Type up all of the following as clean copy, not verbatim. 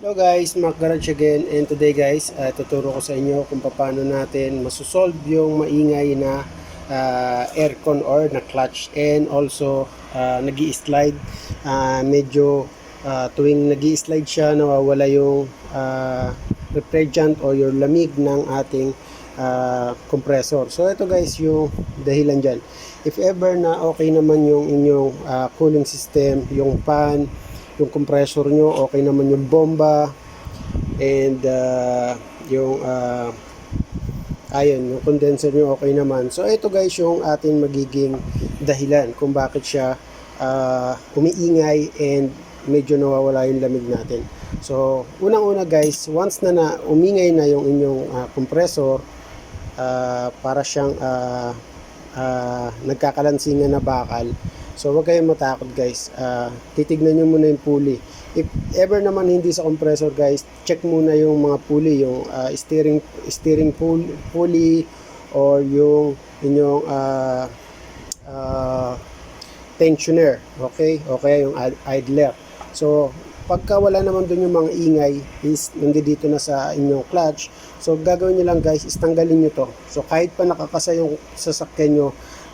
Hello guys, Mark Garage again, and today guys, tuturo ko sa inyo kung paano natin masosolve yung maingay na aircon or na clutch, and also nag-i-slide. Medyo tuwing nag-i-slide siya, nawawala yung refrigerant o yung lamig ng ating compressor. So ito guys yung dahilan dyan. If ever na okay naman yung inyong cooling system, yung fan, yung compressor nyo, okay naman yung bomba, and yung yung condenser nyo okay naman. So ito guys yung ating magiging dahilan kung bakit siya umiingay and medyo nawawala yung lamig natin. So unang-una guys, once na umingay na yung inyong compressor, para siyang nagkakalansingan na bakal. So wag kayong matakot guys, titignan nyo muna yung pulley. If ever naman hindi sa compressor guys, check muna yung mga pulley, yung steering pulley or yung inyong tensioner, okay? Okay, yung idler. So pagka wala naman dun yung mga ingay, is nandito na sa inyong clutch. So gagawin nyo lang guys, is tanggalin nyo to. So kahit pa nakakasa yung sasakyan nyo,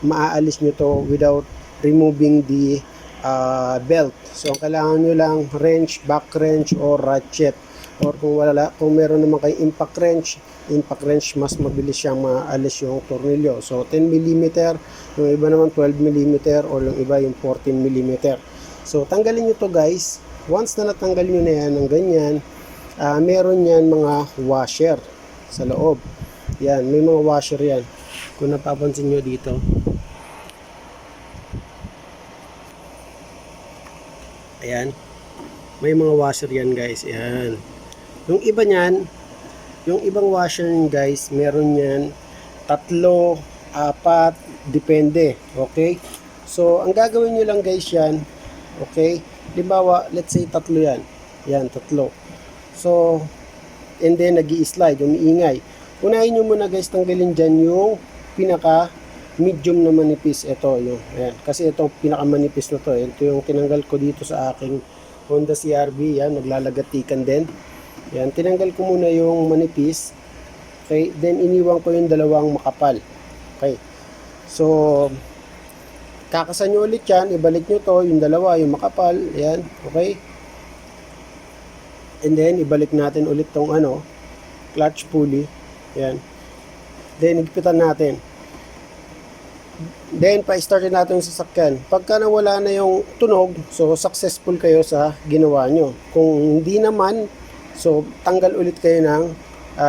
maaalis nyo to without removing the belt. So kailangan nyo lang wrench, back wrench or ratchet, or kung meron naman kayo impact wrench, mas mabilis siyang maalis yung tornilyo. So 10mm, yung iba naman 12mm, or yung iba yung 14mm. So tanggalin nyo to guys. Once na natanggal nyo na yan ng ganyan, meron yan mga washer sa loob. Yan, may mga washer yan. Kung napapansin nyo dito, ayan, may mga washer yan guys. Ayan. Yung iba nyan, yung ibang washer nyan guys, meron yan 3, 4, depende. Okay? So ang gagawin nyo lang guys yan, okay, limbawa, let's say 3 yan. Yan, 3. So and then nag-i-slide, umiingay. Unahin nyo muna guys, tanggalin dyan yung pinaka medium na manipis. Ito yung, ayan, kasi ito pinaka manipis na to. Ito yung tinanggal ko dito sa aking Honda CRV. Yan, naglalagatikan din. Yan, tinanggal ko muna yung manipis. Okay, then iniwan ko yung dalawang makapal. Okay, so kakasan nyo ulit yan, ibalik nyo to, yung dalawa, yung makapal. Yan, okay, and then ibalik natin ulit tong clutch pulley. Yan, then higpitan natin. Then, pa-startin natin yung sasakyan. Pagka nawala na yung tunog, so successful kayo sa ginawa nyo. Kung hindi naman, so tanggal ulit kayo ng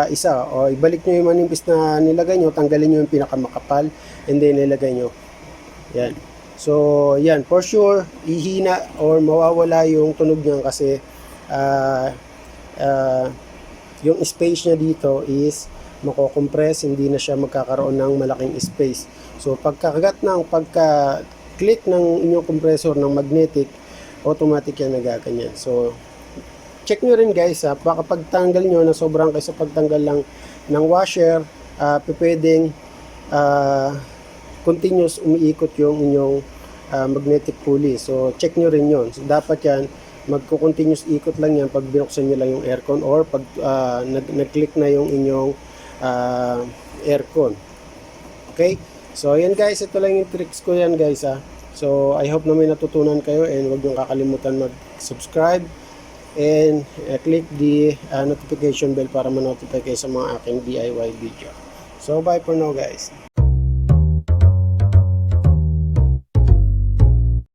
isa. O ibalik nyo yung manipis na nilagay nyo, tanggalin nyo yung pinakamakapal, and then nilagay nyo. Yan. So, yan. For sure, ihina or mawawala yung tunog niyan kasi yung space niya dito is mako-compress, hindi na siya magkakaroon ng malaking space. So pagka-click ng inyong compressor ng magnetic, automatic yan nagaganyan. So check nyo rin guys, baka pagtanggal nyo na sobrang kaysa pagtanggal lang ng washer, pwedeng continuous umiikot yung inyong magnetic pulley. So check nyo rin yon. So dapat yan magko-continuous ikot lang yan pag binuksan nyo lang yung aircon, or pag nag-click na yung inyong aircon. Okay, so yan guys, ito lang yung tricks ko yan guys. So I hope na may natutunan kayo, and huwag niyong kakalimutan mag-subscribe and click the notification bell para ma-notify kayo sa mga aking DIY video. So bye for now guys.